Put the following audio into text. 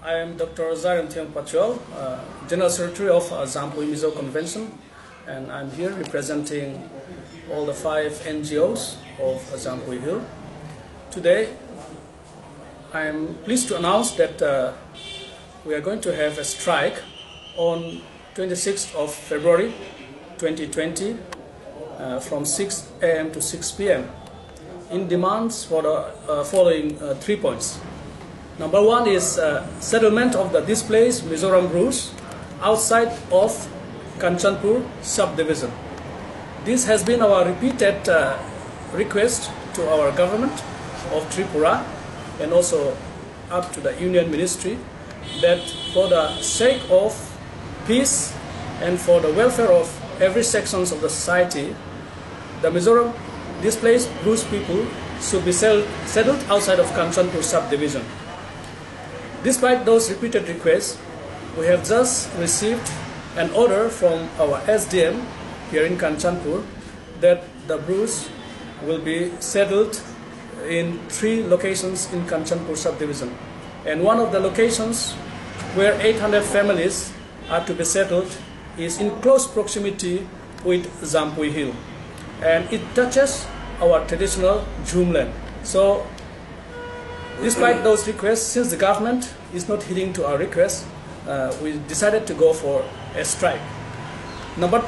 I am Dr. Pachual, General Secretary of Zampuy Mizo Convention, and I'm here representing all the 5 NGOs of Zampuy Hill. Today, I am pleased to announce that we are going to have a strike on 26th of February 2020 from 6 a.m. to 6 p.m. in demands for the following 3 points. Number 1 is settlement of the displaced Mizoram Brus outside of Kanchanpur subdivision. This has been our repeated request to our government of Tripura and also up to the Union Ministry that for the sake of peace and for the welfare of every sections of the society, the Mizoram displaced Brus people should be settled outside of Kanchanpur subdivision. Despite those repeated requests, we have just received an order from our SDM here in Kanchanpur that the Brus will be settled in 3 locations in Kanchanpur subdivision. And one of the locations where 800 families are to be settled is in close proximity with Zampuy Hill. And it touches our traditional Jhumland. So, despite those requests, since the government is not heeding to our requests, we decided to go for a strike. Number 2.